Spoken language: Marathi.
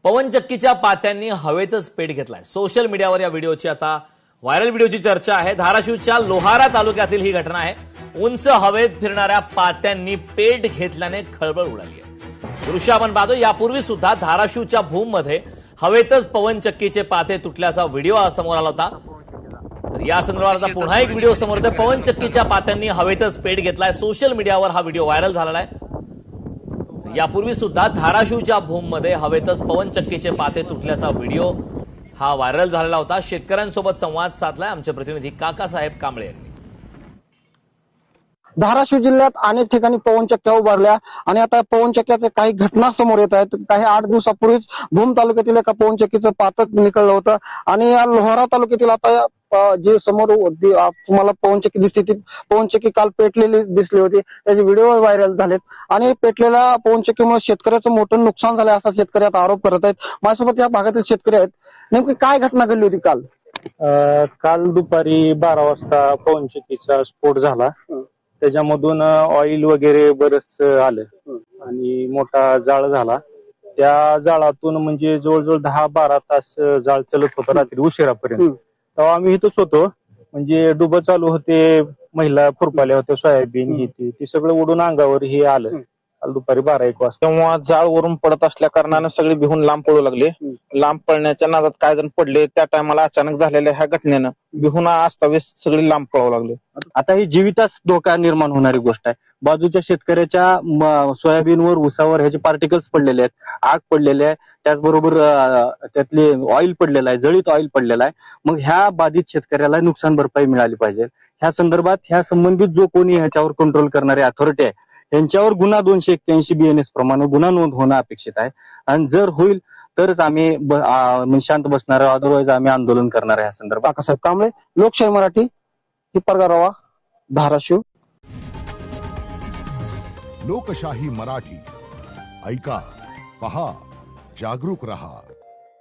पवनचक्कीच्या पात्यांनी हवेतच पेट घेतलाय। सोशल मीडियावर या व्हिडिओची आता व्हायरल व्हिडिओची चर्चा आहे। धाराशिवच्या लोहारा तालुक्यातील ही घटना आहे। उंच हवेत फिरणाऱ्या पात्यांनी पेट घेतल्याने खळबळ उडाली आहे। दृश्य आपण पाहतो। यापूर्वी सुद्धा धाराशिवच्या भूममध्ये हवेतच पवनचक्कीचे पाते तुटल्याचा व्हिडिओ समोर आला होता। तर या संदर्भात आता पुन्हा एक व्हिडिओ समोर येतोय। पवनचक्कीच्या पात्यांनी हवेतच पेट घेतलाय। सोशल मीडियावर हा व्हिडिओ व्हायरल झालेला आहे। यापूर्वी सुद्धा धाराशिवच्या भूममध्ये हवेतच पवनचक्कीचे पाते तुटल्याचा व्हिडिओ हा व्हायरल झालेला होता। शेतकऱ्यांसोबत संवाद साधलाय आमचे प्रतिनिधी काकासाहेब कांबळे यांनी। धाराशिव जिल्ह्यात अनेक ठिकाणी पवनचक्क्या उभारल्या आणि आता पवनचक्क्याचे काही घटना समोर येत आहेत। काही 8 दिवसापूर्वीच भूम तालुक्यातील एका पवनचक्कीचं पातच निकळलं होतं आणि या लोहारा तालुक्यातील आता जे समोर तुम्हाला पवनचक्की दिसते ती पवनचक्की काल पेटलेली दिसली होती। त्याचे व्हिडिओ व्हायरल झालेत आणि पेटलेल्या पवनचक्कीमुळे शेतकऱ्याचं मोठं नुकसान झालं असा शेतकरी आता आरोप करत आहेत। माझ्यासोबत या भागातील शेतकरी आहेत। नेमकी काय घटना घडली होती काल? काल दुपारी 12 वाजता पवनचक्कीचा स्फोट झाला। त्याच्यामधून ऑइल वगैरे बरंच आलं आणि मोठा जाळ झाला। त्या जाळातून म्हणजे जवळजवळ 10-12 तास जाळ चालत होता रात्री उशिरापर्यंत। तेव्हा आम्ही इथंच होतो, म्हणजे डुबं चालू होते, महिला खुरपाल्या होत्या, सोयाबीन ही ती सगळं उडून अंगावर हे आलं काल दुपारी 12-1 वाजता। तेव्हा जाळ वरून पडत असल्या कारणानं सगळे भिवून लांब पडू लागले। लांब पडण्याच्या नादात काय जण पडले, त्या टायमाला अचानक झालेल्या ह्या घटनेनं भिवून अस्ताव्यस्त सगळे लांब पळावं लागले। आता ही जीवितास धोका निर्माण होणारी गोष्ट आहे। बाजूच्या शेतकऱ्याच्या सोयाबीनवर ऊसावर ह्याचे पार्टिकल्स पडलेले आहेत, आग पडलेली आहे, त्याचबरोबर त्यातले ऑइल पडलेलं आहे, जळीत ऑइल पडलेलं आहे। मग ह्या बाधित शेतकऱ्याला नुकसान भरपाई मिळाली पाहिजे। ह्या संदर्भात ह्या संबंधित जो कोणी ह्याच्यावर कंट्रोल करणारे अथॉरिटी आहे यांच्यावर गुन्हा 281 BNS प्रमाणे गुन्हा नोंद होणं अपेक्षित आहे आणि जर होईल तरच आम्ही शांत बसणार आहे, अदरवाईज आम्ही आंदोलन करणार आहे। या संदर्भात काकासाहेब कांबळे, लोकशाही मराठी, हिप्परगारवा, धाराशिव। लोकशाही मराठी ऐका, पहा, जागरूक रहा।